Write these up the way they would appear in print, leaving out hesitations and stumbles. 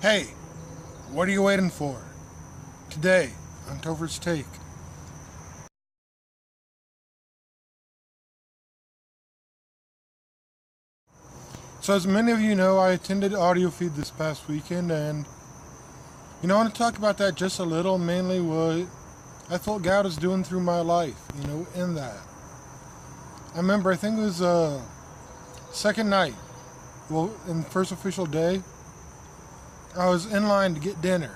Hey, what are you waiting for? Today, on Tofer's Take. So as many of you know, I attended Audio Feed this past weekend, and I want to talk about that just a little, mainly what I felt God was doing through my life, in that. I remember, I think it was second night, well, in the first official day, I was in line to get dinner,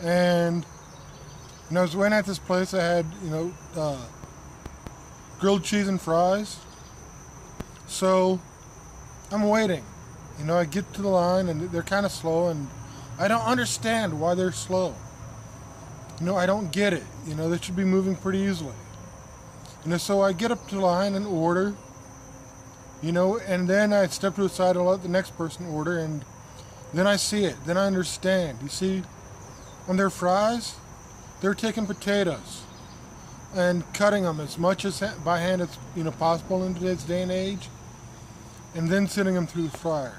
and I was waiting at this place that had, grilled cheese and fries. So I'm waiting. I get to the line and they're kind of slow, and I don't understand why they're slow. I don't get it. They should be moving pretty easily. So I get up to the line and order, and then I step to the side and let the next person order, and then I see it. Then I understand. You see, on their fries, they're taking potatoes and cutting them as much as by hand as possible in today's day and age, and then sending them through the fryer.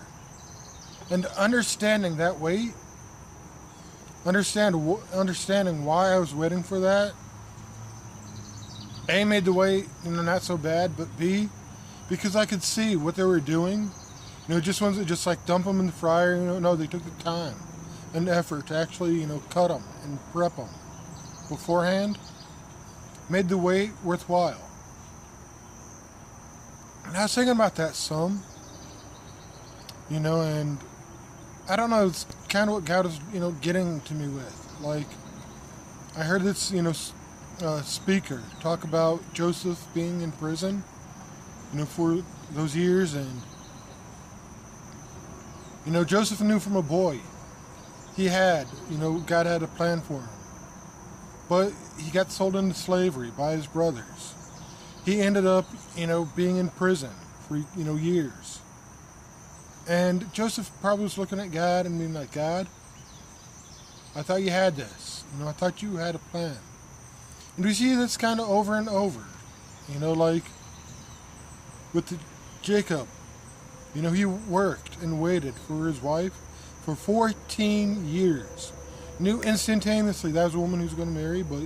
And understanding that wait, understanding why I was waiting for that, A, made the wait not so bad, but B, because I could see what they were doing. Just ones that just like dump them in the fryer. No, they took the time and effort to actually cut them and prep them beforehand. Made the wait worthwhile. And I was thinking about that some, and I don't know, it's kind of what God was, getting to me with. Like, I heard this, speaker talk about Joseph being in prison, for those years, and, Joseph knew from a boy he had, God had a plan for him. But he got sold into slavery by his brothers. He ended up, being in prison for, years. And Joseph probably was looking at God and being like, God, I thought you had this. I thought you had a plan. And we see this kind of over and over. Like with Jacob. He worked and waited for his wife for 14 years. Knew instantaneously that was a woman he was going to marry, but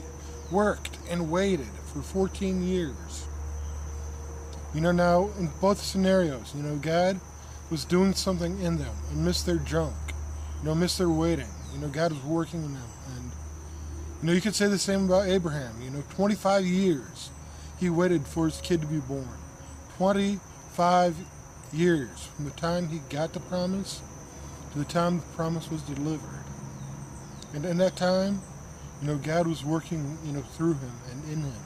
worked and waited for 14 years. Now, in both scenarios, God was doing something in them and missed their junk, missed their waiting. God was working in them. And, you could say the same about Abraham. 25 years he waited for his kid to be born. 25 years from the time he got the promise to the time the promise was delivered. And in that time, God was working, through him and in him,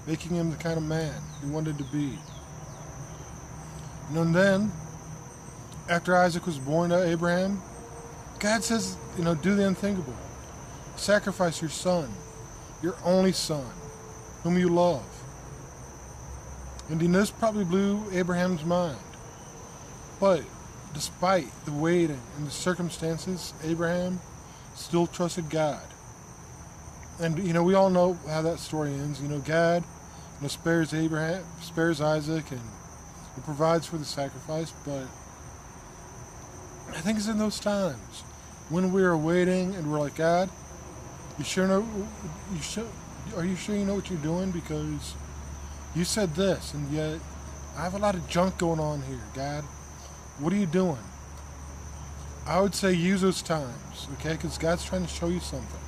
making him the kind of man he wanted to be. And then, after Isaac was born to Abraham, God says, do the unthinkable. Sacrifice your son, your only son, whom you love. And this probably blew Abraham's mind. But despite the waiting and the circumstances, Abraham still trusted God. And we all know how that story ends. God spares Isaac, and he provides for the sacrifice. But I think it's in those times when we are waiting and we're like, God, are you sure you know what you're doing? Because you said this, and yet I have a lot of junk going on here, God. What are you doing? I would say use those times, okay? Because God's trying to show you something.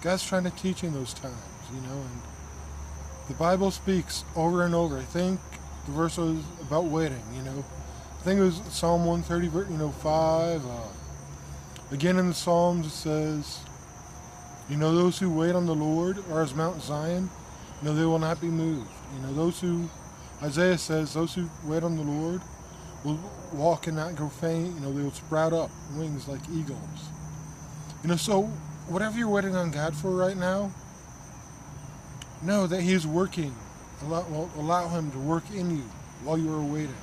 God's trying to teach you in those times, and the Bible speaks over and over. I think the verse was about waiting, I think it was Psalm 130, 5. Again in the Psalms it says, those who wait on the Lord are as Mount Zion, they will not be moved. Isaiah says, those who wait on the Lord will walk and not go faint. They will sprout up wings like eagles. So whatever you're waiting on God for right now, know that He's working. Allow Him to work in you while you are waiting.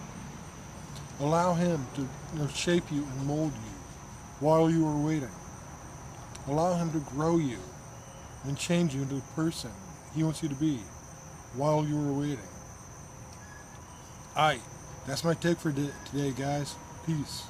Allow Him to shape you and mold you while you are waiting. Allow Him to grow you and change you into the person He wants you to be while you are waiting. Alright, that's my take for today, guys. Peace.